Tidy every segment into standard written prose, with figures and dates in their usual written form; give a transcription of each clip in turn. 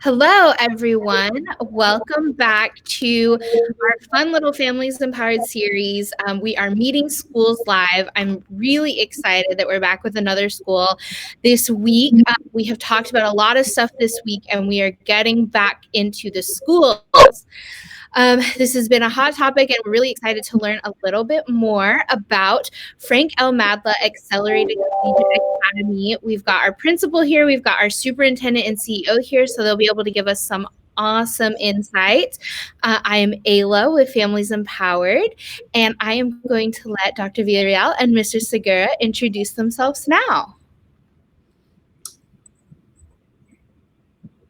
Hello, everyone. Welcome back to our fun little Families Empowered series. We are meeting schools live. I'm really excited that we're back with another school this week. We have talked about a lot of stuff this week, and we are getting back into the schools. This has been a hot topic, and we're really excited to learn a little bit more about Frank L. Madla Accelerated Collegiate Academy. We've got our principal here, we've got our superintendent and CEO here, so they'll be able to give us some awesome insight. I am Ayla with Families Empowered, and I am going to let Dr. Villarreal and Mr. Segura introduce themselves now.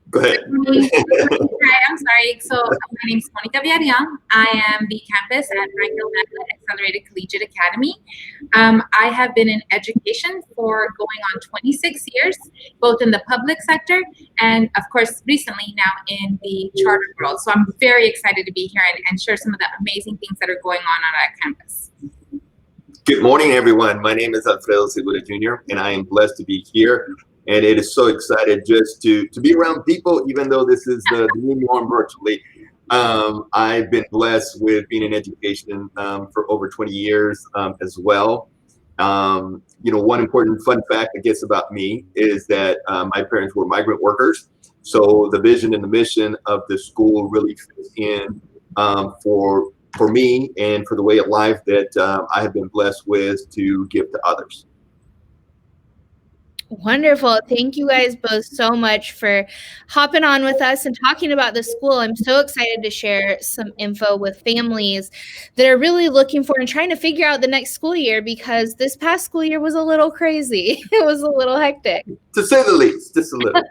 Go ahead. Hi, I'm sorry. So my name is Monica Villarreal. I am the campus at Frank L. Madla Accelerated Collegiate Academy. I have been in education for going on 26 years, both in the public sector and, of course, recently now in the charter world. So I'm very excited to be here and share some of the amazing things that are going on our campus. Good morning, everyone. My name is Alfredo Segura Jr., and I am blessed to be here. And it is so excited just to be around people, even though this is the new norm virtually. I've been blessed with being in education for over 20 years as well. One important fun fact, I guess, about me is that my parents were migrant workers. So the vision and the mission of the school really fits in for me and for the way of life that I have been blessed with to give to others. Wonderful. Thank you guys both so much for hopping on with us and talking about the school. I'm so excited to share some info with families that are really looking for and trying to figure out the next school year, because this past school year was a little crazy. It was a little hectic. To say the least, just a little.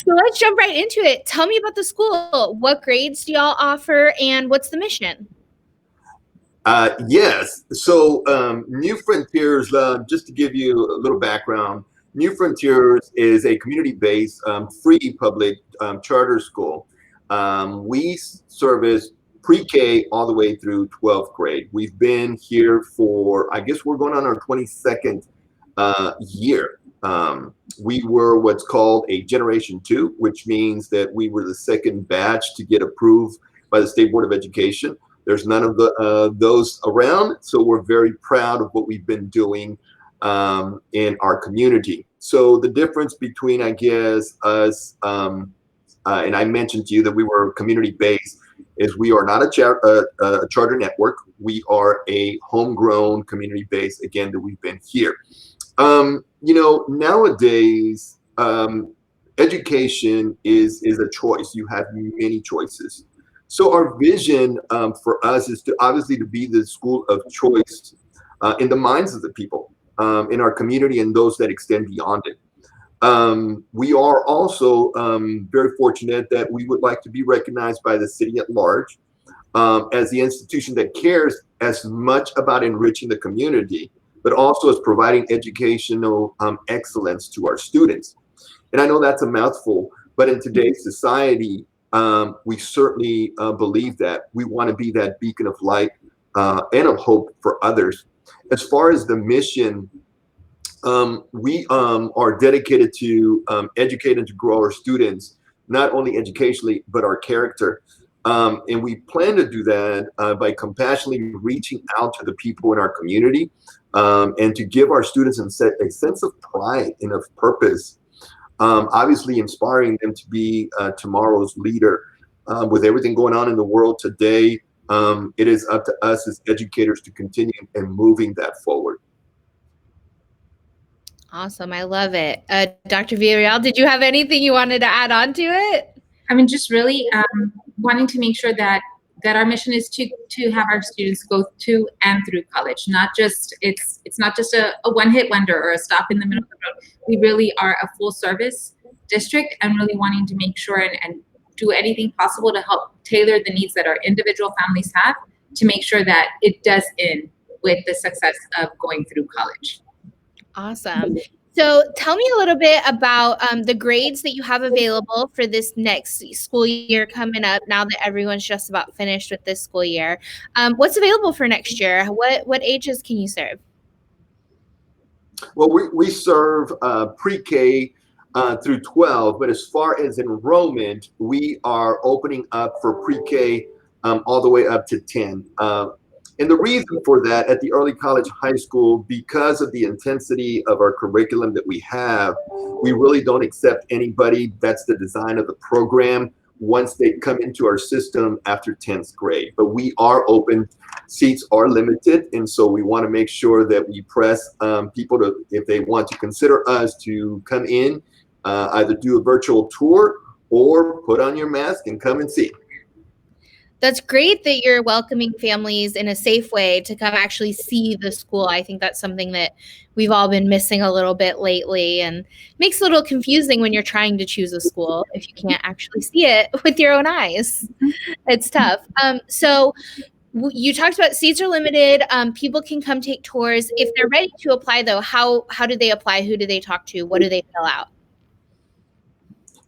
So let's jump right into it. Tell me about the school. What grades do y'all offer, and what's the mission? Yes. So New Frontiers, just to give you a little background, New Frontiers is a community-based free public charter school. We service pre-K all the way through 12th grade. We've been here for, I guess we're going on our 22nd year. We were what's called a Generation 2, which means that we were the second batch to get approved by the State Board of Education. There's none of those around, so we're very proud of what we've been doing in our community. So the difference between, I guess, us, and I mentioned to you that we were community-based, is we are not a charter network. We are a homegrown community-based, again, that we've been here. Nowadays, education is a choice. You have many choices. So our vision for us is to obviously to be the school of choice in the minds of the people in our community and those that extend beyond it. We are also very fortunate that we would like to be recognized by the city at large as the institution that cares as much about enriching the community, but also as providing educational excellence to our students. And I know that's a mouthful, but in today's society, we certainly believe that we want to be that beacon of light and of hope for others. As far as the mission, we are dedicated to educate and to grow our students, not only educationally, but our character. And we plan to do that by compassionately reaching out to the people in our community and to give our students a sense of pride and of purpose. Obviously inspiring them to be tomorrow's leader. With everything going on in the world today, it is up to us as educators to continue and moving that forward. Awesome. I love it. Dr. Villarreal, did you have anything you wanted to add on to it? I mean, just really wanting to make sure that our mission is to have our students go to and through college. It's not just a one-hit wonder or a stop in the middle of the road. We really are a full service district and really wanting to make sure and do anything possible to help tailor the needs that our individual families have to make sure that it does end with the success of going through college. Awesome. So tell me a little bit about the grades that you have available for this next school year coming up, now that everyone's just about finished with this school year. What's available for next year? What ages can you serve? Well, we serve pre-K through 12. But as far as enrollment, we are opening up for pre-K all the way up to 10. And the reason for that at the early college high school, because of the intensity of our curriculum that we have, we really don't accept anybody. That's the design of the program once they come into our system after 10th grade. But we are open, seats are limited. And so we want to make sure that we press people to, if they want to consider us, to come in, either do a virtual tour or put on your mask and come and see. That's great that you're welcoming families in a safe way to come actually see the school. I think that's something that we've all been missing a little bit lately, and makes it a little confusing when you're trying to choose a school if you can't actually see it with your own eyes. It's tough. So you talked about seats are limited. People can come take tours. If they're ready to apply, though, how do they apply? Who do they talk to? What do they fill out?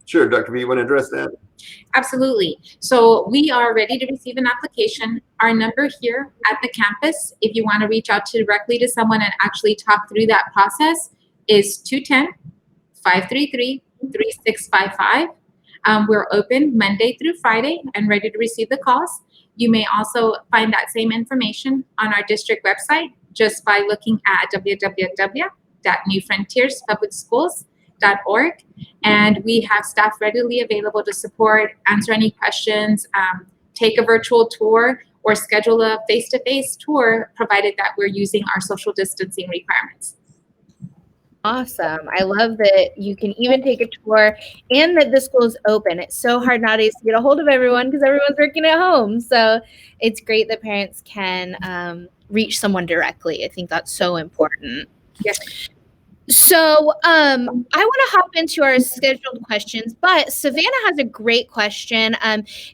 Sure, Dr. V, you want to address that? Absolutely. So we are ready to receive an application. Our number here at the campus, if you want to reach out directly to someone and actually talk through that process, is 210-533-3655. We're open Monday through Friday and ready to receive the calls. You may also find that same information on our district website just by looking at www.newfrontierspublicschools.org. And we have staff readily available to support, answer any questions, take a virtual tour, or schedule a face-to-face tour, provided that we're using our social distancing requirements. Awesome. I love that you can even take a tour and that the school is open. It's so hard nowadays to get a hold of everyone because everyone's working at home. So it's great that parents can reach someone directly. I think that's so important. Yes. So I want to hop into our scheduled questions, but Savannah has a great question.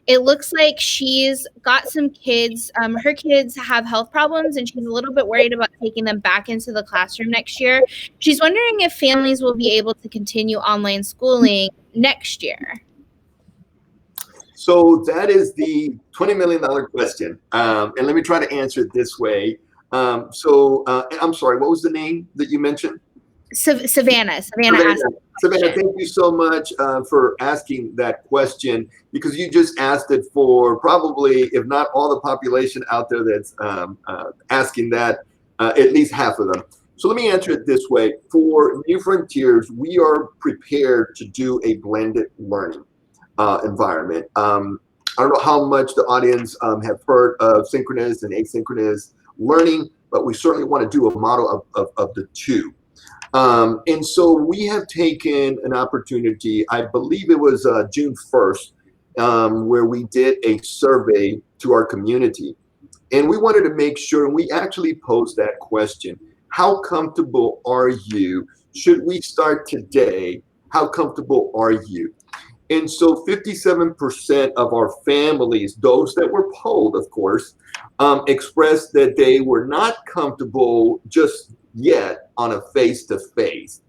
It looks like she's got some kids. Her kids have health problems, and she's a little bit worried about taking them back into the classroom next year. She's wondering if families will be able to continue online schooling next year. So that is the $20 million question. And let me try to answer it this way. I'm sorry, what was the name that you mentioned? Savannah. Savannah, thank you so much for asking that question, because you just asked it for probably, if not all the population out there that's asking that, at least half of them. So let me answer it this way. For New Frontiers, we are prepared to do a blended learning environment. I don't know how much the audience have heard of synchronous and asynchronous learning, but we certainly want to do a model of the two. And so we have taken an opportunity, I believe it was June 1st, where we did a survey to our community. And we wanted to make sure, and we actually posed that question: how comfortable are you? Should we start today? How comfortable are you? And so 57% of our families, those that were polled, of course, expressed that they were not comfortable just yet on a face-to-face.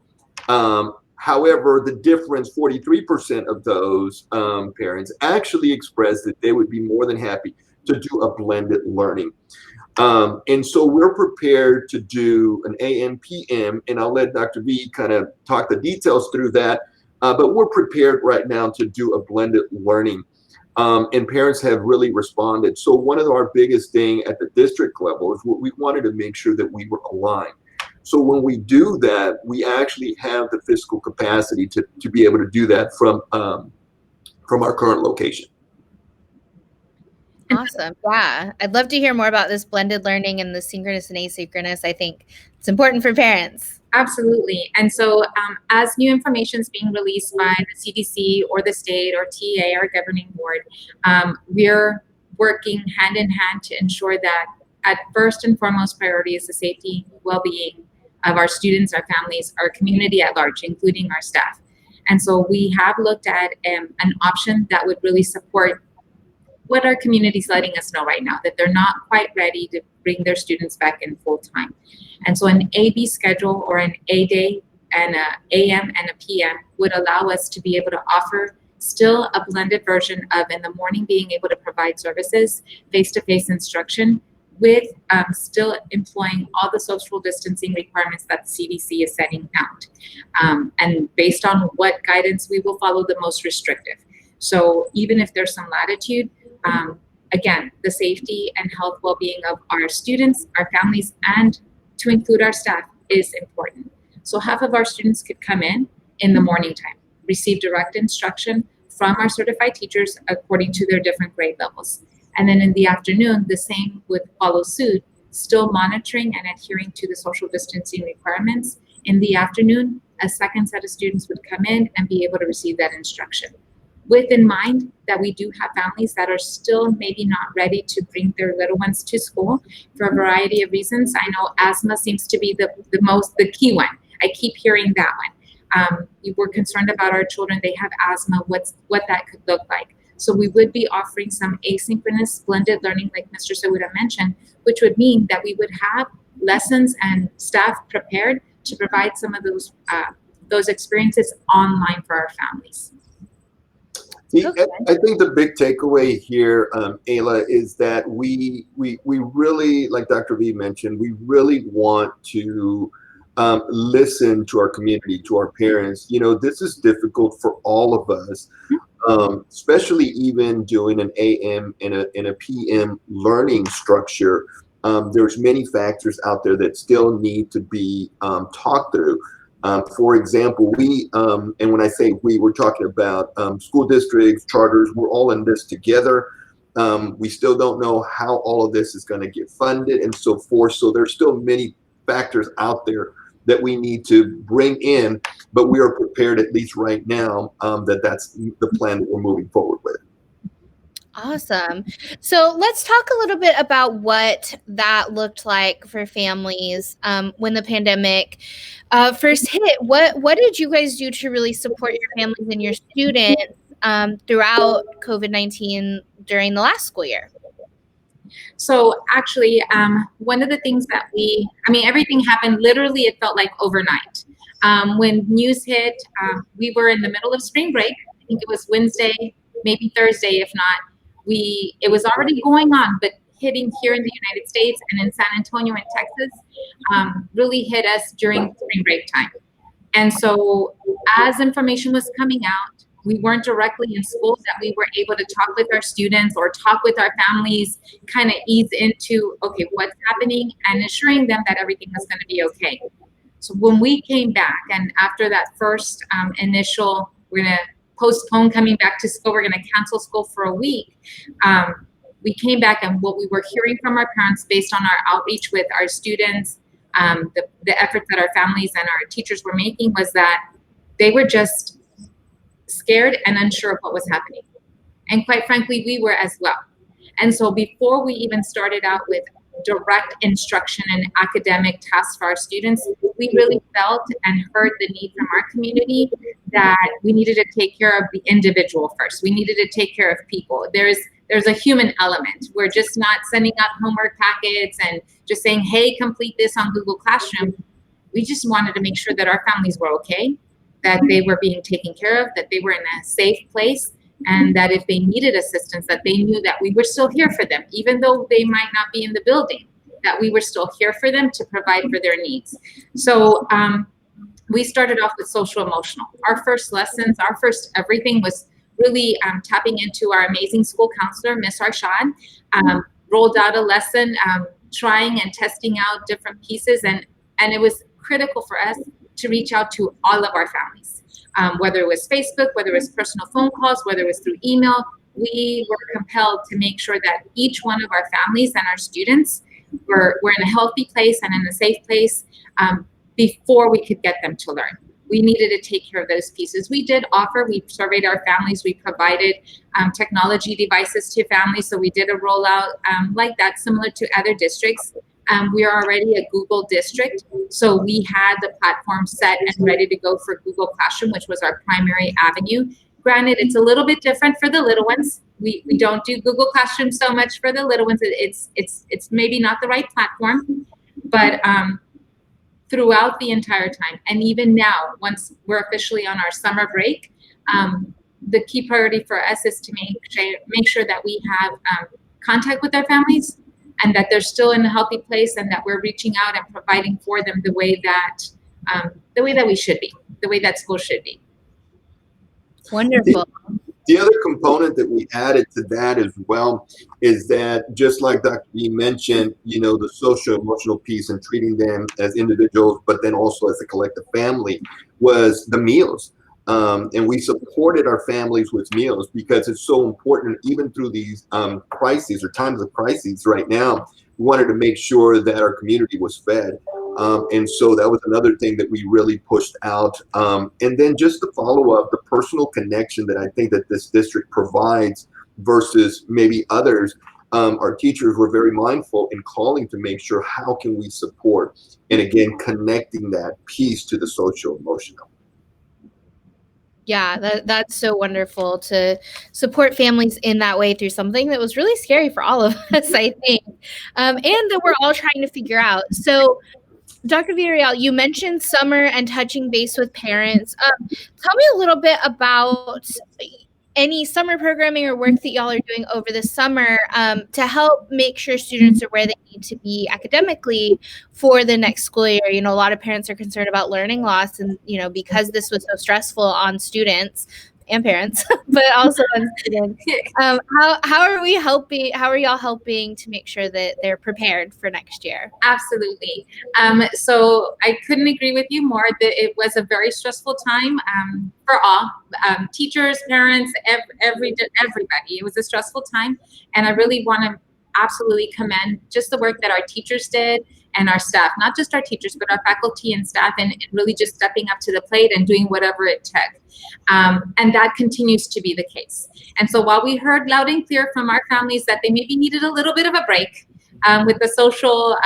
However, the difference, 43% of those parents actually expressed that they would be more than happy to do a blended learning. And so we're prepared to do an AM, PM, and I'll let Dr. V kind of talk the details through that. But we're prepared right now to do a blended learning. And parents have really responded. So one of our biggest thing at the district level is we wanted to make sure that we were aligned. So when we do that, we actually have the physical capacity to be able to do that from our current location. Awesome. Yeah. I'd love to hear more about this blended learning and the synchronous and asynchronous. I think it's important for parents. Absolutely. And so as new information is being released by the CDC or the state or TA, our governing board, we're working hand in hand to ensure that at first and foremost priority is the safety, well-being of our students, our families, our community at large, including our staff. And so we have looked at an option that would really support what our community is letting us know right now, that they're not quite ready to bring their students back in full time. And so an A-B schedule, or an A-day and a AM and a PM, would allow us to be able to offer still a blended version of, in the morning, being able to provide services, face-to-face instruction, with still employing all the social distancing requirements that the CDC is setting out. And based on what guidance, we will follow the most restrictive. So even if there's some latitude, again, the safety and health well-being of our students, our families, and to include our staff is important. So half of our students could come in the morning time, receive direct instruction from our certified teachers according to their different grade levels. And then in the afternoon, the same would follow suit, still monitoring and adhering to the social distancing requirements. In the afternoon, a second set of students would come in and be able to receive that instruction. With in mind that we do have families that are still maybe not ready to bring their little ones to school for a variety of reasons. I know asthma seems to be the key one. I keep hearing that one. We're concerned about our children. They have asthma, what that could look like. So we would be offering some asynchronous blended learning, like Mr. Segura mentioned, which would mean that we would have lessons and staff prepared to provide some of those experiences online for our families. See, I think the big takeaway here, Ayla, is that we really, like Dr. V mentioned, we really want to listen to our community, to our parents. You know, this is difficult for all of us, especially even doing an AM and a PM learning structure. There's many factors out there that still need to be talked through. For example, and when I say we're talking about school districts, charters, we're all in this together. We still don't know how all of this is going to get funded and so forth. So there's still many factors out there that we need to bring in, but we are prepared, at least right now, that's the plan that we're moving forward with. Awesome. So let's talk a little bit about what that looked like for families when the pandemic first hit. What did you guys do to really support your families and your students throughout COVID-19 during the last school year? So actually, one of the things that everything happened literally, it felt like overnight. When news hit, we were in the middle of spring break. I think it was Wednesday, maybe Thursday, if not. It was already going on, but hitting here in the United States and in San Antonio in Texas really hit us during spring break time. And so as information was coming out, we weren't directly in schools, that we were able to talk with our students or talk with our families, kind of ease into, okay, what's happening, and assuring them that everything was going to be okay. So when we came back, and after that first initial, we're going to postpone coming back to school, we're going to cancel school for a week, we came back, and what we were hearing from our parents based on our outreach with our students, the efforts that our families and our teachers were making, was that they were just scared and unsure of what was happening. And quite frankly, we were as well. And so before we even started out with direct instruction and academic tasks for our students, we really felt and heard the need from our community that we needed to take care of the individual first. We needed to take care of people. There's a human element. We're just not sending out homework packets and just saying, hey, complete this on Google Classroom. We just wanted to make sure that our families were okay, that they were being taken care of, that they were in a safe place, and that if they needed assistance, that they knew that we were still here for them, even though they might not be in the building, that we were still here for them to provide for their needs. So we started off with social emotional. Our first lessons, our first everything was really tapping into our amazing school counselor, Miss Arshad, rolled out a lesson, trying and testing out different pieces, and it was critical for us to reach out to all of our families, whether it was Facebook, whether it was personal phone calls, whether it was through email. We were compelled to make sure that each one of our families and our students were in a healthy place and in a safe place before we could get them to learn. We needed to take care of those pieces. We surveyed our families, we provided technology devices to families. So we did a rollout like that, similar to other districts. We are already a Google district, so we had the platform set and ready to go for Google Classroom, which was our primary avenue. Granted, it's a little bit different for the little ones. We don't do Google Classroom so much for the little ones. It's maybe not the right platform, but throughout the entire time, and even now, once we're officially on our summer break, the key priority for us is to make sure that we have contact with our families, and that they're still in a healthy place, and that we're reaching out and providing for them the way that we should be, the way that school should be. Wonderful. The other component that we added to that as well is that, just like Dr. B mentioned, the social emotional piece and treating them as individuals, but then also as a collective family, was the meals. And we supported our families with meals because it's so important, even through these crises or times of crises right now. We wanted to make sure that our community was fed. And so that was another thing that we really pushed out. And then just the follow-up, the personal connection that I think that this district provides versus maybe others. Our teachers were very mindful in calling to make sure, how can we support? And again, connecting that piece to the social emotional. Yeah, that's so wonderful to support families in that way through something that was really scary for all of us, I think, and that we're all trying to figure out. So, Dr. Villarreal, you mentioned summer and touching base with parents. Tell me a little bit about any summer programming or work that y'all are doing over the summer to help make sure students are where they need to be academically for the next school year. A lot of parents are concerned about learning loss, and because this was so stressful on students and parents, but also on students. How are we helping? How are y'all helping to make sure that they're prepared for next year? Absolutely. So I couldn't agree with you more that it was a very stressful time for all teachers, parents, everybody. It was a stressful time, and I really want to absolutely commend just the work that our teachers did and our staff, not just our teachers, but our faculty and staff, and really just stepping up to the plate and doing whatever it took. And that continues to be the case. And so while we heard loud and clear from our families that they maybe needed a little bit of a break with the social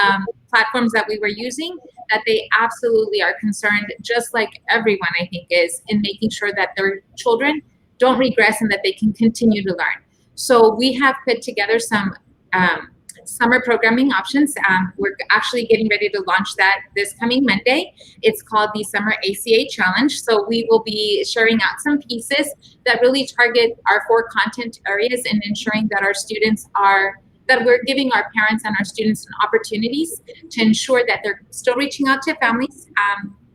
platforms that we were using, that they absolutely are concerned, just like everyone, I think, is, in making sure that their children don't regress and that they can continue to learn. So we have put together some summer programming options. We're actually getting ready to launch that this coming Monday. It's called the Summer ACA Challenge. So we will be sharing out some pieces that really target our 4 content areas and ensuring that our students that we're giving our parents and our students opportunities to ensure that they're still reaching out to families,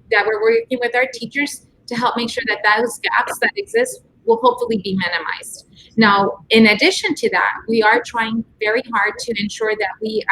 that we're working with our teachers to help make sure that those gaps that exist will hopefully be minimized. Now, in addition to that, we are trying very hard to ensure that we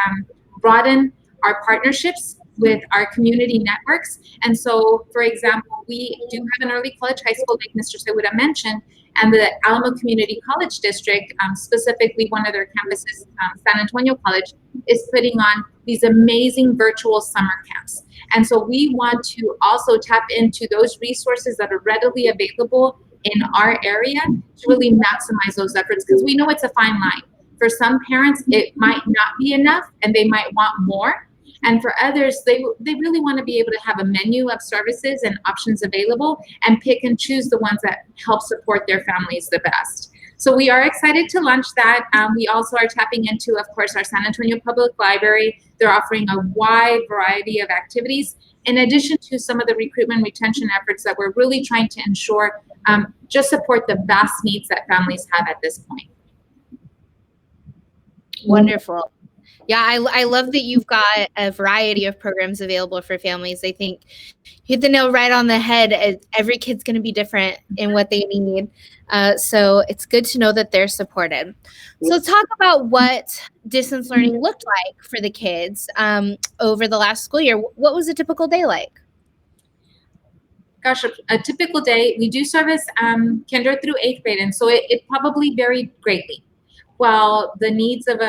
broaden our partnerships with our community networks. And so, for example, we do have an early college high school, like Mr. Sewuda mentioned, and the Alamo Community College District, specifically one of their campuses, San Antonio College, is putting on these amazing virtual summer camps. And so we want to also tap into those resources that are readily available in our area to really maximize those efforts, because we know it's a fine line. For some parents, it might not be enough and they might want more. And for others, they really want to be able to have a menu of services and options available and pick and choose the ones that help support their families the best. So we are excited to launch that. We also are tapping into, of course, our San Antonio Public Library. They're offering a wide variety of activities, in addition to some of the recruitment retention efforts that we're really trying to ensure just support the vast needs that families have at this point. Wonderful. Yeah, I love that you've got a variety of programs available for families. I think you hit the nail right on the head. Every kid's going to be different in what they need. So it's good to know that they're supported. So talk about what distance learning looked like for the kids over the last school year. What was a typical day like? Gosh, a typical day, we do service kinder through 8th grade, and so it probably varied greatly. While the needs of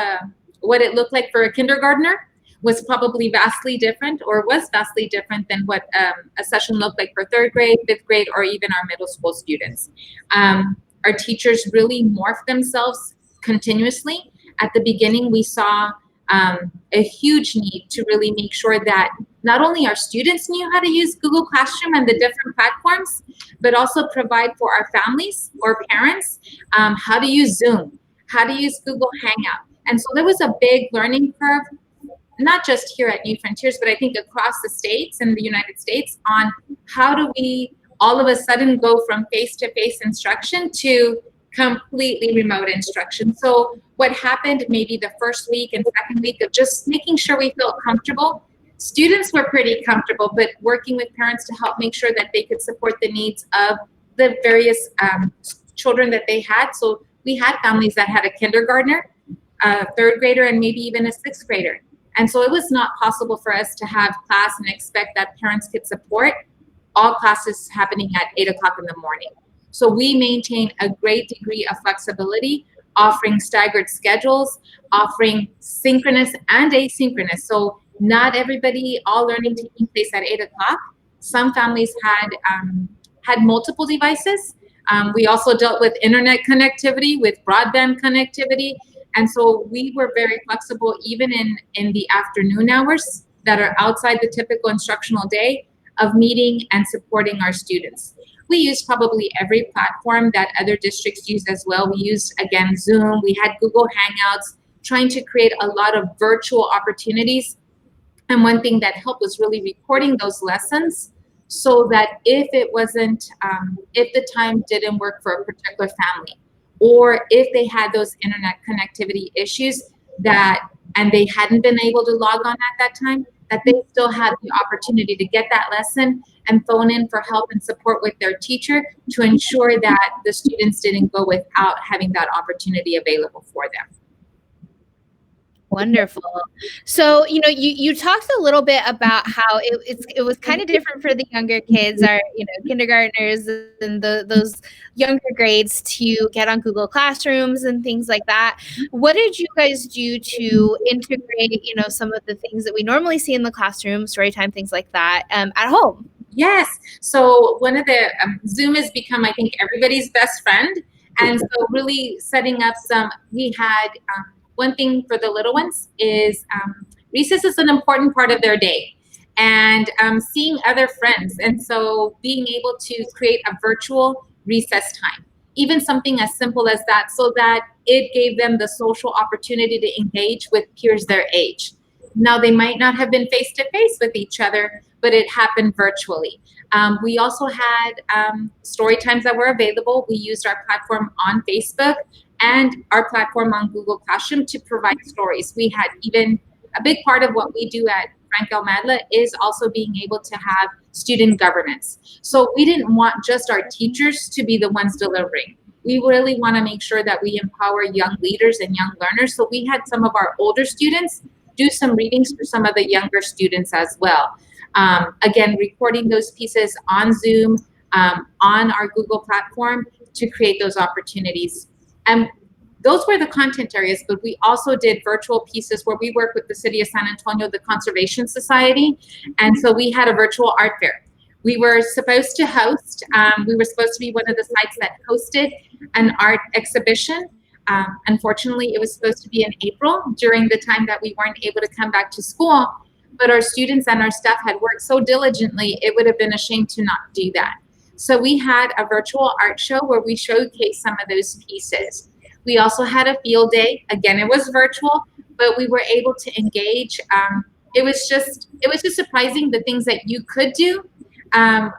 what it looked like for a kindergartner was probably vastly different, or was vastly different than what a session looked like for 3rd grade, 5th grade, or even our middle school students. Our teachers really morphed themselves continuously. At the beginning, we saw a huge need to really make sure that not only our students knew how to use Google Classroom and the different platforms, but also provide for our families or parents how to use Zoom, how to use Google Hangout. And so there was a big learning curve, not just here at New Frontiers, but I think across the states and the United States, on how do we all of a sudden go from face-to-face instruction to completely remote instruction. So what happened maybe the first week and second week of just making sure we felt comfortable, students were pretty comfortable, but working with parents to help make sure that they could support the needs of the various children that they had. So we had families that had a kindergartner, a third grader, and maybe even a sixth grader. And so it was not possible for us to have class and expect that parents could support all classes happening at 8 o'clock in the morning. So we maintain a great degree of flexibility, offering staggered schedules, offering synchronous and asynchronous. So not everybody, all learning taking place at 8 o'clock. Some families had multiple devices. We also dealt with internet connectivity, with broadband connectivity. And so we were very flexible even in the afternoon hours that are outside the typical instructional day of meeting and supporting our students. We used probably every platform that other districts use as well. We used, again, Zoom. We had Google Hangouts, trying to create a lot of virtual opportunities. And one thing that helped was really recording those lessons so that if it wasn't, if the time didn't work for a particular family, or if they had those internet connectivity issues and they hadn't been able to log on at that time, that they still had the opportunity to get that lesson and phone in for help and support with their teacher to ensure that the students didn't go without having that opportunity available for them. Wonderful. So, you talked a little bit about how it was kind of different for the younger kids, our, kindergartners and those younger grades to get on Google Classrooms and things like that. What did you guys do to integrate, some of the things that we normally see in the classroom, story time, things like that, at home? Yes. So one of the Zoom has become, I think, everybody's best friend. And so really setting up we had one thing for the little ones is recess is an important part of their day, and seeing other friends. And so being able to create a virtual recess time, even something as simple as that, so that it gave them the social opportunity to engage with peers their age. Now, they might not have been face to face with each other, but it happened virtually. We also had story times that were available. We used our platform on Facebook and our platform on Google Classroom to provide stories. We had even a big part of what we do at Madla is also being able to have student governance. So we didn't want just our teachers to be the ones delivering. We really want to make sure that we empower young leaders and young learners. So we had some of our older students do some readings for some of the younger students as well. Again, recording those pieces on Zoom, on our Google platform to create those opportunities. And those were the content areas, but we also did virtual pieces where we work with the City of San Antonio, the Conservation Society. And so we had a virtual art fair. We were supposed to host, we were supposed to be one of the sites that hosted an art exhibition. Unfortunately, it was supposed to be in April during the time that we weren't able to come back to school, but our students and our staff had worked so diligently, it would have been a shame to not do that. So we had a virtual art show where we showcased some of those pieces. We also had a field day. Again, it was virtual, but we were able to engage. It was just surprising the things that you could do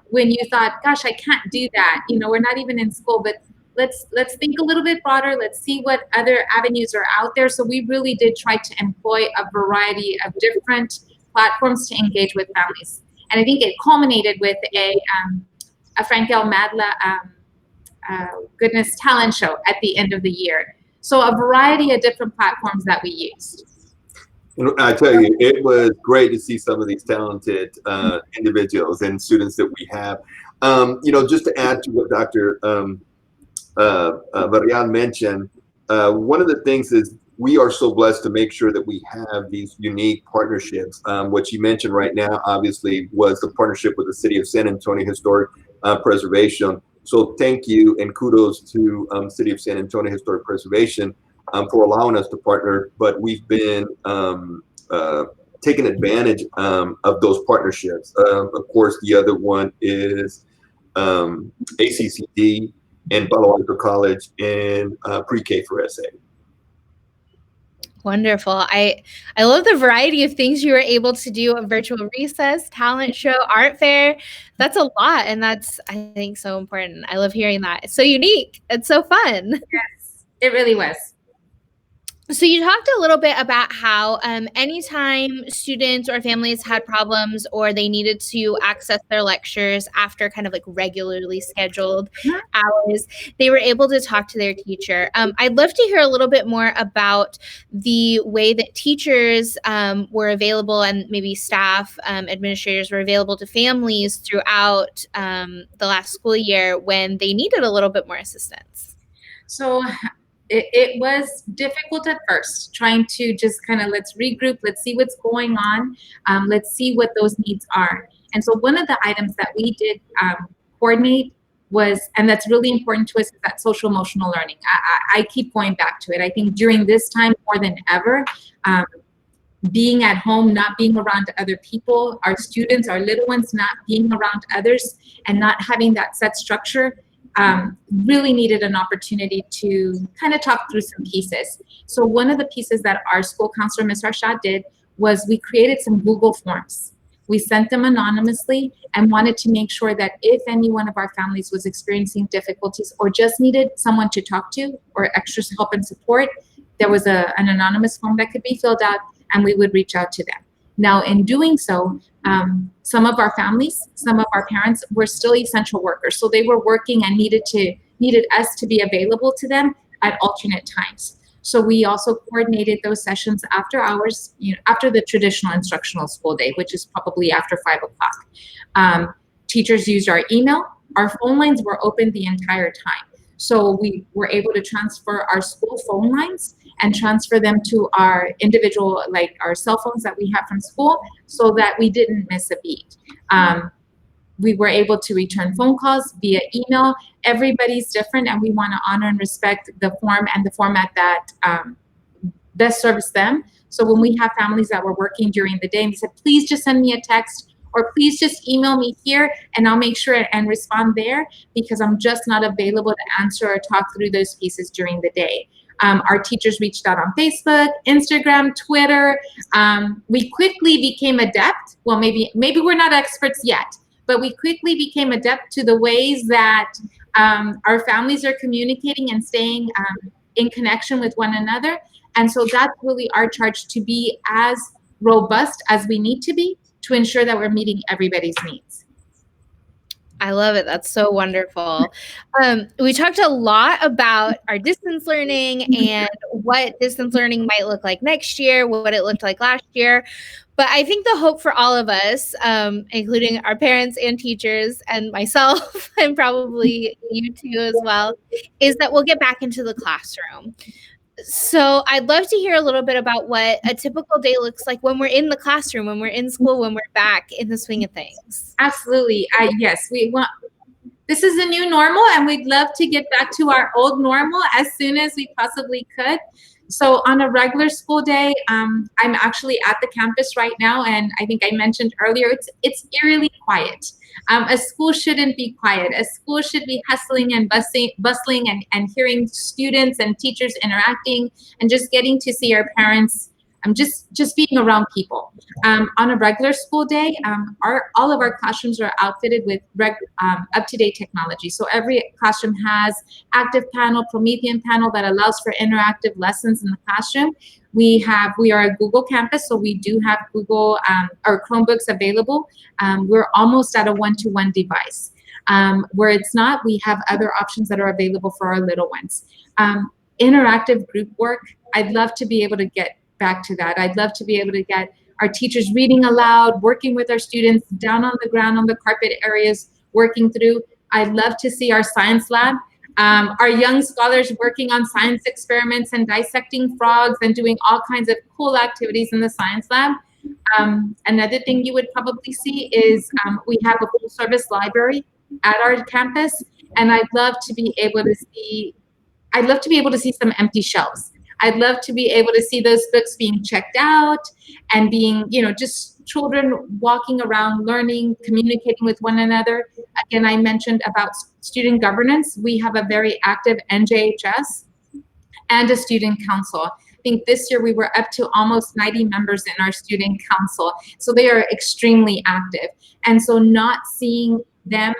when you thought, gosh, I can't do that. We're not even in school, but let's think a little bit broader. Let's see what other avenues are out there. So we really did try to employ a variety of different platforms to engage with families. And I think it culminated with a Frankel Madla Goodness talent show at the end of the year. So a variety of different platforms that we used. I tell you, it was great to see some of these talented individuals and students that we have. Just to add to what Dr. Varian mentioned, one of the things is we are so blessed to make sure that we have these unique partnerships. What you mentioned right now, obviously, was the partnership with the City of San Antonio Historic Preservation. So thank you and kudos to City of San Antonio Historic Preservation for allowing us to partner. But we've been taking advantage of those partnerships. Of course, the other one is ACCD and Palo Alto College and Pre-K for SA. Wonderful. I love the variety of things you were able to do, a virtual recess, talent show, art fair. That's a lot, and that's, I think, so important. I love hearing that. It's so unique. It's so fun. Yes, it really was. So you talked a little bit about how anytime students or families had problems or they needed to access their lectures after kind of like regularly scheduled hours, they were able to talk to their teacher. I'd love to hear a little bit more about the way that teachers were available and maybe staff, administrators were available to families throughout the last school year when they needed a little bit more assistance. So it was difficult at first, trying to just kind of, let's regroup, let's see what's going on, let's see what those needs are. And so one of the items that we did coordinate was, and that's really important to us, is that social emotional learning. I keep going back to it. I think during this time more than ever, being at home, not being around other people, our students, our little ones not being around others, and not having that set structure, really needed an opportunity to kind of talk through some pieces. So one of the pieces that our school counselor, Ms. Rashad, did was we created some Google Forms. We sent them anonymously and wanted to make sure that if any one of our families was experiencing difficulties or just needed someone to talk to or extra help and support, there was an anonymous form that could be filled out and we would reach out to them. Now, in doing so, some of our families, some of our parents were still essential workers. So they were working and needed us to be available to them at alternate times. So we also coordinated those sessions after hours, after the traditional instructional school day, which is probably after 5 o'clock. Teachers used our email. Our phone lines were open the entire time. So we were able to transfer our school phone lines and transfer them to our individual, like our cell phones that we have from school, so that we didn't miss a beat. We were able to return phone calls via email. Everybody's different, and we want to honor and respect the form and the format that best serves them. So when we have families that were working during the day and they said, please just send me a text, or please just email me here and I'll make sure and respond there, because I'm just not available to answer or talk through those pieces during the day. Our teachers reached out on Facebook, Instagram, Twitter. We quickly became adept. Well, maybe we're not experts yet, but we quickly became adept to the ways that our families are communicating and staying in connection with one another. And so that's really our charge, to be as robust as we need to be to ensure that we're meeting everybody's needs. I love it. That's so wonderful. We talked a lot about our distance learning and what distance learning might look like next year, what it looked like last year. But I think the hope for all of us, including our parents and teachers and myself, and probably you too as well, is that we'll get back into the classroom. So I'd love to hear a little bit about what a typical day looks like when we're in the classroom, when we're in school, when we're back in the swing of things. Absolutely. Yes, we want. This is the new normal, and we'd love to get back to our old normal as soon as we possibly could. So on a regular school day, I'm actually at the campus right now, and I think I mentioned earlier, it's eerily quiet. A school shouldn't be quiet. A school should be hustling and bustling and hearing students and teachers interacting and just getting to see our parents. Just being around people. On a regular school day, all of our classrooms are outfitted with up-to-date technology. So every classroom has active panel, Promethean panel that allows for interactive lessons in the classroom. We are a Google campus, so we do have Google or Chromebooks available. We're almost at a one-to-one device. Where it's not, we have other options that are available for our little ones. Interactive group work, I'd love to be able to get back to that. I'd love to be able to get our teachers reading aloud, working with our students down on the ground, on the carpet areas, working through. I'd love to see our science lab, our young scholars working on science experiments and dissecting frogs and doing all kinds of cool activities in the science lab. Another thing you would probably see is we have a full service library at our campus, and I'd love to be able to see some empty shelves. I'd love to be able to see those books being checked out and being, just children walking around, learning, communicating with one another. Again, I mentioned about student governance. We have a very active NJHS and a student council, think this year we were up to almost 90 members in our student council. So they are extremely active. And so not seeing them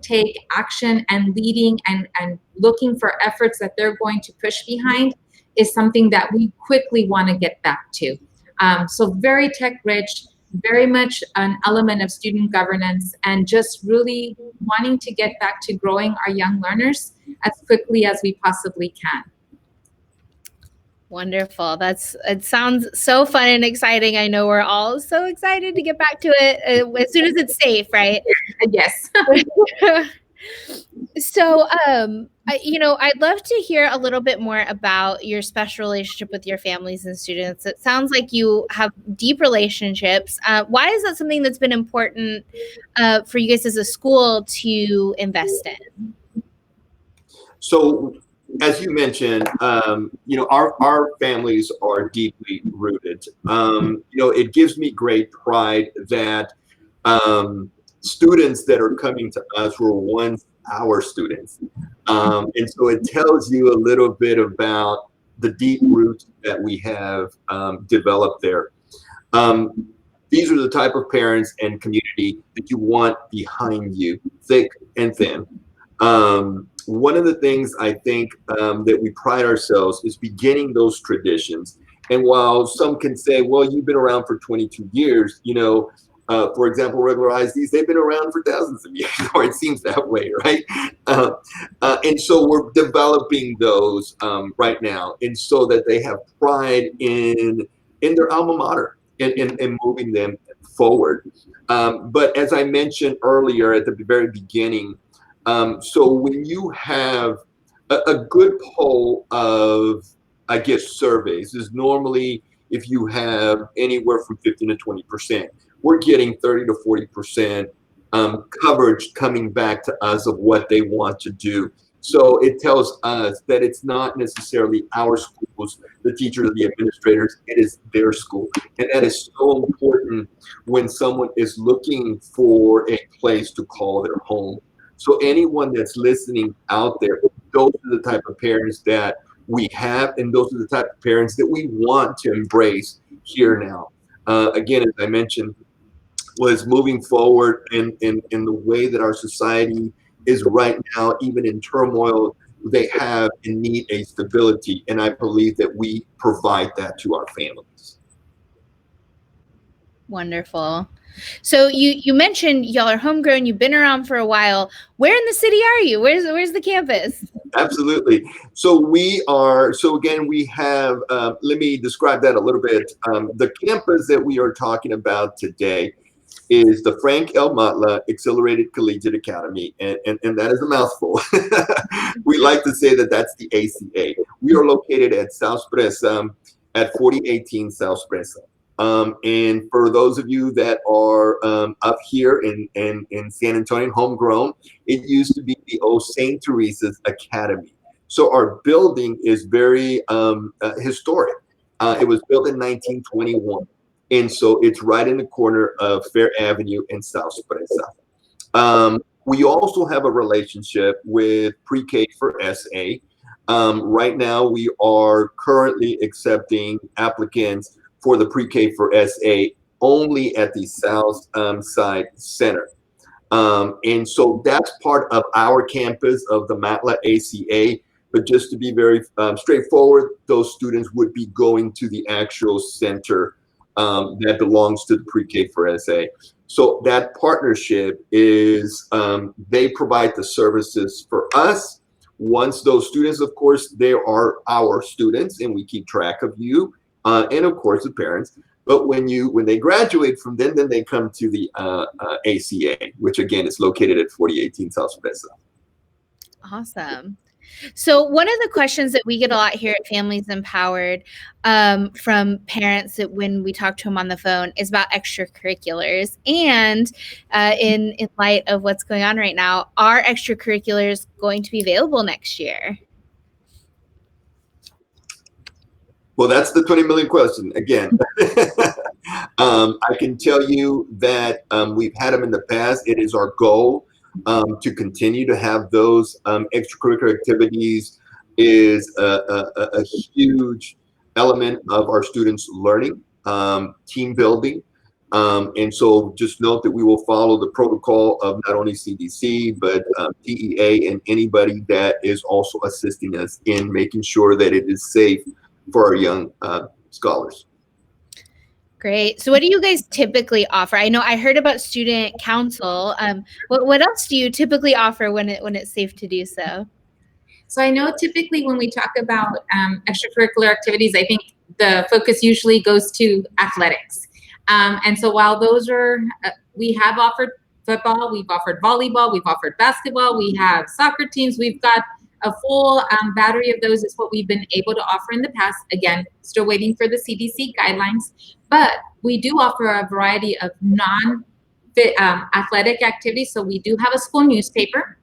take action and leading and looking for efforts that they're going to push behind is something that we quickly want to get back to. So very tech rich, very much an element of student governance, and just really wanting to get back to growing our young learners as quickly as we possibly can. Wonderful. It sounds so fun and exciting. I know we're all so excited to get back to it as soon as it's safe, right? Yes. So, I'd love to hear a little bit more about your special relationship with your families and students. It sounds like you have deep relationships. Why is that something that's been important for you guys as a school to invest in? So, as you mentioned, our families are deeply rooted. It gives me great pride that students that are coming to us were once our students. And so it tells you a little bit about the deep roots that we have developed there. These are the type of parents and community that you want behind you, thick and thin. One of the things I think that we pride ourselves is beginning those traditions. And while some can say, well, you've been around for 22 years, for example, regular ISDs, they've been around for thousands of years, or it seems that way, right? And so we're developing those right now, and so that they have pride in their alma mater and moving them forward. But as I mentioned earlier at the very beginning, so when you have a good poll of, I guess, surveys is normally if you have anywhere from 15 to 20%. We're getting 30 to 40% coverage coming back to us of what they want to do. So it tells us that it's not necessarily our schools, the teachers, the administrators, it is their school. And that is so important when someone is looking for a place to call their home. So anyone that's listening out there, those are the type of parents that we have, and those are the type of parents that we want to embrace here now. Again, as I mentioned, was moving forward in the way that our society is right now, even in turmoil, they have and need a stability. And I believe that we provide that to our families. Wonderful. So you mentioned y'all are homegrown, you've been around for a while. Where in the city are you? Where's the campus? Absolutely. So we have, let me describe that a little bit. The campus that we are talking about today is the Frank L. Madla Accelerated Collegiate Academy, and that is a mouthful. We like to say that that's the ACA. We are located at South Presa, at 4018 South Presa. And for those of you that are up here in San Antonio, homegrown, it used to be the old St. Teresa's Academy. So our building is very historic. It was built in 1921. And so it's right in the corner of Fair Avenue and South Presa. We also have a relationship with Pre-K for SA. Right now, we are currently accepting applicants for the Pre-K for SA only at the South Side Center. And so that's part of our campus of the Madla ACA. But just to be very straightforward, those students would be going to the actual center that belongs to the Pre-K for SA. So that partnership is, they provide the services for us. Once those students, of course, they are our students and we keep track of you, and of course the parents. But when they graduate from then they come to the ACA, which again is located at 4018 South Presa. Awesome. So one of the questions that we get a lot here at Families Empowered from parents that when we talk to them on the phone is about extracurriculars. And in light of what's going on right now, are extracurriculars going to be available next year? Well, that's the 20 million question again. I can tell you that we've had them in the past. It is our goal to continue to have those extracurricular activities. Is a huge element of our students' learning, team building. And so just note that we will follow the protocol of not only CDC, but DEA and anybody that is also assisting us in making sure that it is safe for our young scholars. Great. So what do you guys typically offer? I know I heard about student council. What else do you typically offer when it's safe to do so? So I know typically when we talk about extracurricular activities, I think the focus usually goes to athletics. And so while those are, we have offered football, we've offered volleyball, we've offered basketball, we have soccer teams, we've got a full battery of those is what we've been able to offer in the past. Again, still waiting for the CDC guidelines, but we do offer a variety of non-athletic activities. So we do have a school newspaper,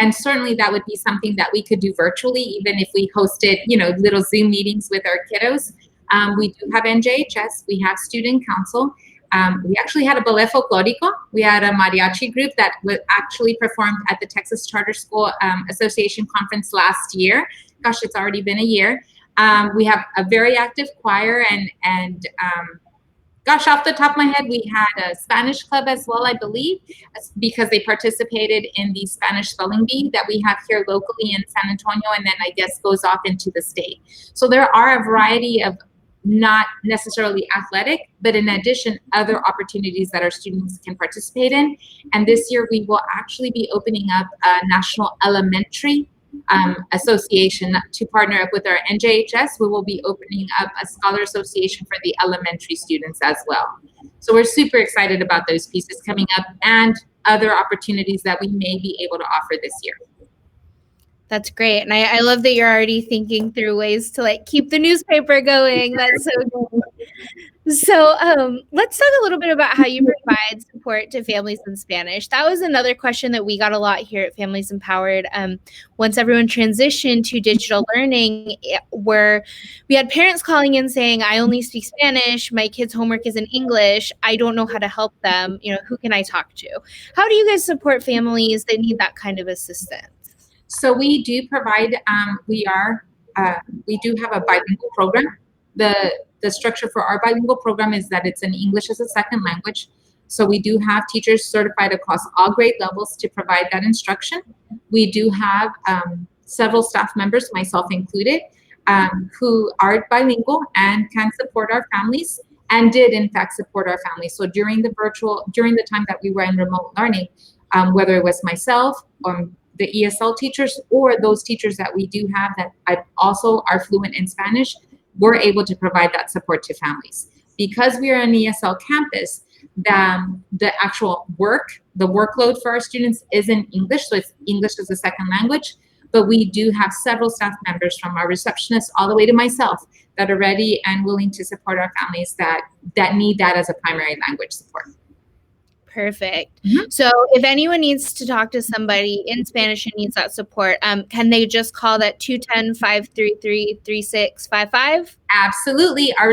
and certainly that would be something that we could do virtually, even if we hosted, little Zoom meetings with our kiddos. We do have NJHS, we have student council. We actually had a ballet folklorico. We had a mariachi group that actually performed at the Texas Charter School Association conference last year. Gosh, it's already been a year. We have a very active choir, and gosh, off the top of my head, we had a Spanish club as well, I believe, because they participated in the Spanish spelling bee that we have here locally in San Antonio, and then I guess goes off into the state. So there are a variety of not necessarily athletic, but in addition, other opportunities that our students can participate in. And this year we will actually be opening up a National Elementary Association to partner up with our NJHS. We will be opening up a Scholar Association for the elementary students as well. So we're super excited about those pieces coming up and other opportunities that we may be able to offer this year. That's great. And I love that you're already thinking through ways to keep the newspaper going. That's so good. So let's talk a little bit about how you provide support to families in Spanish. That was another question that we got a lot here at Families Empowered. Once everyone transitioned to digital learning, where we had parents calling in saying, I only speak Spanish, my kid's homework is in English, I don't know how to help them, who can I talk to? How do you guys support families that need that kind of assistance? So we do provide, we do have a bilingual program. The structure for our bilingual program is that it's an English as a second language. So we do have teachers certified across all grade levels to provide that instruction. We do have several staff members, myself included, who are bilingual and can support our families, and did in fact support our families. So during the time that we were in remote learning, whether it was myself or the ESL teachers or those teachers that we do have that also are fluent in Spanish, we're able to provide that support to families. Because we are an ESL campus, the actual the workload for our students is in English, so it's English as a second language, but we do have several staff members from our receptionist all the way to myself that are ready and willing to support our families that need that as a primary language support. Perfect. Mm-hmm. So if anyone needs to talk to somebody in Spanish and needs that support, can they just call that 210-533-3655? Absolutely. Our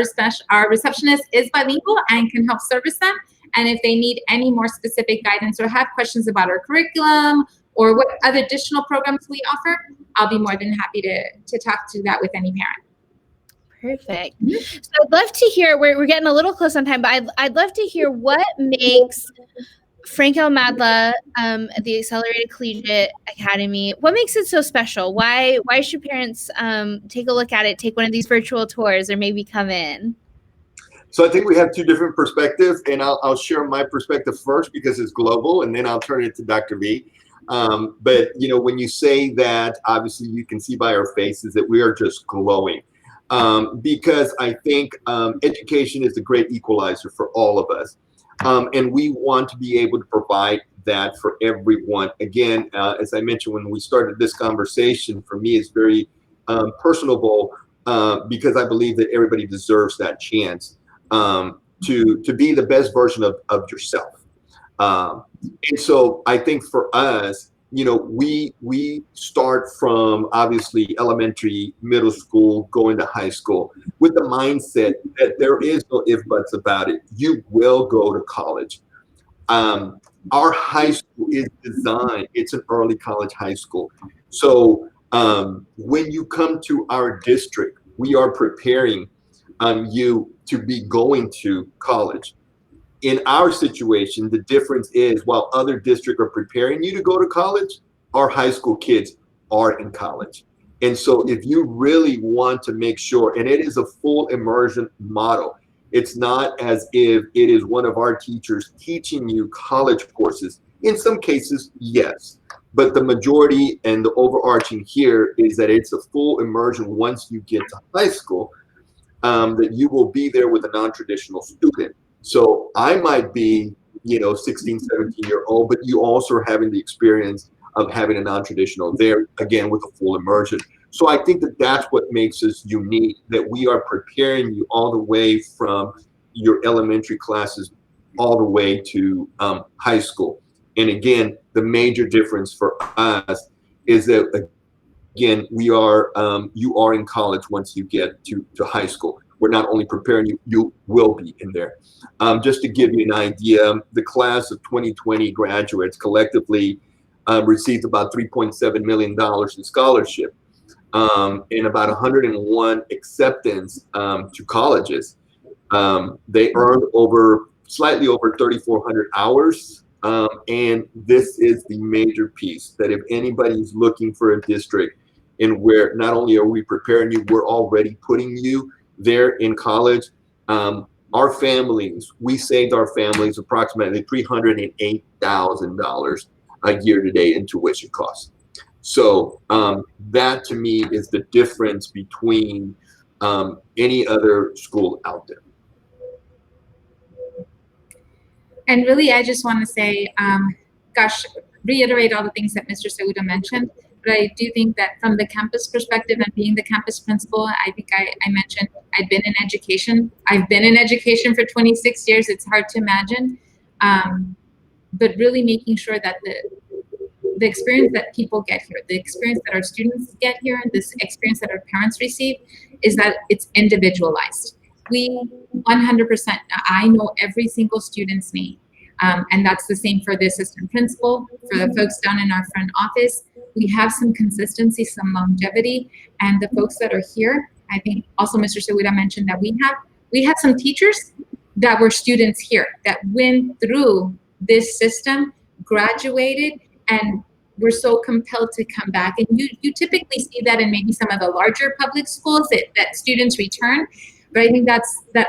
receptionist is bilingual and can help service them. And if they need any more specific guidance or have questions about our curriculum or what other additional programs we offer, I'll be more than happy to talk to that with any parent. Perfect. So I'd love to hear, we're getting a little close on time, but I'd love to hear what makes Franco Madla, the Accelerated Collegiate Academy, what makes it so special? Why should parents take a look at it, take one of these virtual tours, or maybe come in? So I think we have two different perspectives, and I'll share my perspective first because it's global, and then I'll turn it to Dr. V. But when you say that, obviously you can see by our faces that we are just glowing. Because I think education is a great equalizer for all of us. And we want to be able to provide that for everyone. Again, as I mentioned when we started this conversation, for me it's very personable because I believe that everybody deserves that chance to be the best version of yourself. And so I think for us, we start from obviously elementary, middle school, going to high school with the mindset that there is no if buts about it. You will go to college. Our high school is designed, it's an early college high school. So when you come to our district, we are preparing you to be going to college. In our situation, the difference is while other districts are preparing you to go to college, our high school kids are in college. And so if you really want to make sure, and it is a full immersion model, it's not as if it is one of our teachers teaching you college courses. In some cases, yes. But the majority and the overarching here is that it's a full immersion once you get to high school, that you will be there with a non-traditional student. So I might be, 16, 17-year-old, but you also are having the experience of having a non-traditional there, again, with a full immersion. So I think that that's what makes us unique, that we are preparing you all the way from your elementary classes all the way to high school. And again, the major difference for us is that, again, you are in college once you get to high school. We're not only preparing you, you will be in there. Just to give you an idea, the class of 2020 graduates collectively received about $3.7 million in scholarship, and about 101 acceptance to colleges. They earned slightly over 3,400 hours. And this is the major piece, that if anybody's looking for a district in where not only are we preparing you, we're already putting you there in college. We saved our families approximately $308,000 a year to date in tuition costs. So that to me is the difference between any other school out there. And really, I just want to say, reiterate all the things that Mr. Seuda mentioned. But I do think that from the campus perspective and being the campus principal, I think I mentioned I've been in education. I've been in education for 26 years. It's hard to imagine. But really making sure that the experience that people get here, the experience that our students get here, this experience that our parents receive, is that it's individualized. We 100%, I know every single student's name. And that's the same for the assistant principal, for the folks down in our front office. We have some consistency, some longevity, and the folks that are here, I think also Mr. Seuda mentioned that we have some teachers that were students here that went through this system, graduated, and were so compelled to come back. And you typically see that in maybe some of the larger public schools that students return. But I think that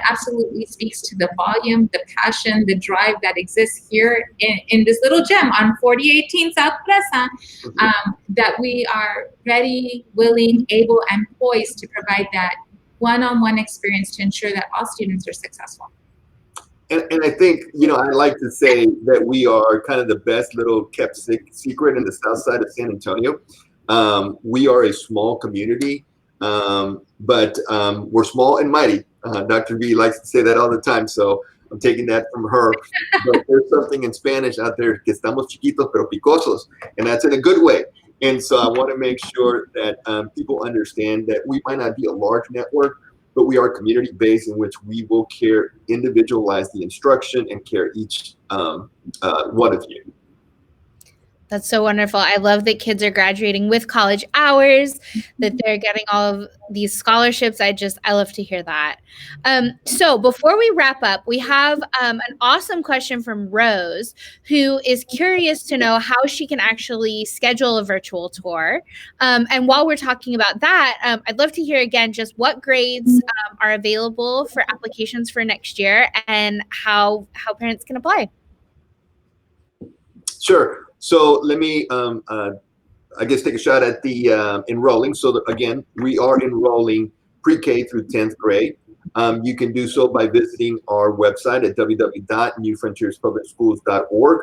absolutely speaks to the volume, the passion, the drive that exists here in this little gem on 4018 South Plaza, that we are ready, willing, able, and poised to provide that one-on-one experience to ensure that all students are successful. And I think, I like to say that we are kind of the best little kept secret in the south side of San Antonio. We are a small community. But we're small and mighty. Dr. V likes to say that all the time, so I'm taking that from her. But there's something in Spanish out there, que estamos chiquitos pero picosos, and that's in a good way. And so I want to make sure that people understand that we might not be a large network, but we are community-based, in which we will individualize the instruction and care each one of you. That's so wonderful. I love that kids are graduating with college hours, that they're getting all of these scholarships. I love to hear that. So before we wrap up, we have an awesome question from Rose, who is curious to know how she can actually schedule a virtual tour. And while we're talking about that, I'd love to hear again just what grades are available for applications for next year and how parents can apply. Sure. So let me, I guess, take a shot at the enrolling. So again, we are enrolling pre-K through 10th grade. You can do so by visiting our website at www.newfrontierspublicschools.org,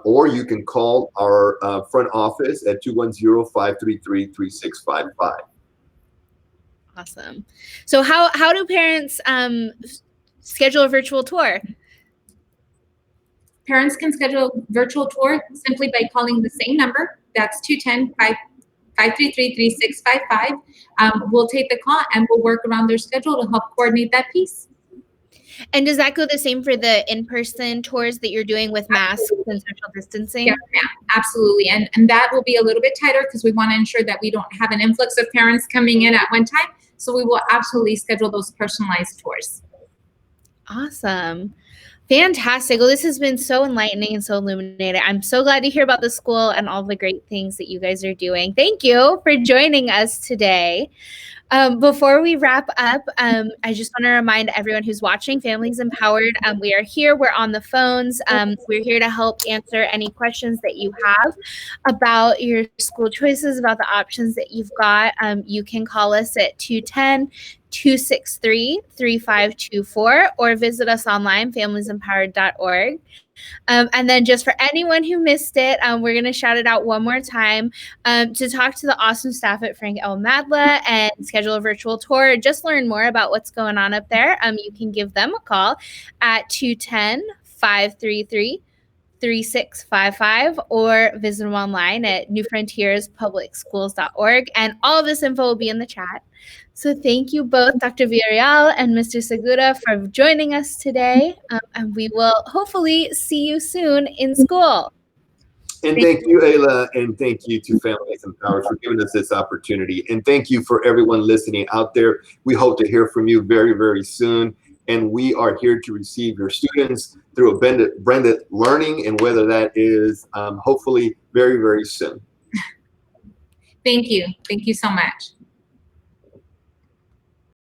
or you can call our front office at 210-533-3655. Awesome. So how do parents schedule a virtual tour? Parents can schedule a virtual tour simply by calling the same number. That's 210-533-3655. We'll take the call and we'll work around their schedule to help coordinate that piece. And does that go the same for the in-person tours that you're doing with masks and social distancing? Yes, ma'am. Absolutely. And that will be a little bit tighter because we want to ensure that we don't have an influx of parents coming in at one time. So we will absolutely schedule those personalized tours. Awesome. Fantastic. Well, this has been so enlightening and so illuminating. I'm so glad to hear about the school and all the great things that you guys are doing. Thank you for joining us today. Before we wrap up, I just want to remind everyone who's watching Families Empowered, we are here. We're on the phones. We're here to help answer any questions that you have about your school choices, about the options that you've got. You can call us at 210-263-3524 or visit us online, familiesempowered.org. And then just for anyone who missed it, we're going to shout it out one more time to talk to the awesome staff at Frank L. Madla and schedule a virtual tour. Just learn more about what's going on up there. You can give them a call at 210-533-3655 or visit them online at newfrontierspublicschools.org. And all of this info will be in the chat. So thank you both, Dr. Villarreal and Mr. Segura, for joining us today. And we will hopefully see you soon in school. And thank you, Ayla, and thank you to Families Empowered for giving us this opportunity. And thank you for everyone listening out there. We hope to hear from you very, very soon. And we are here to receive your students through a blended learning, and whether that is hopefully very, very soon. Thank you. Thank you so much.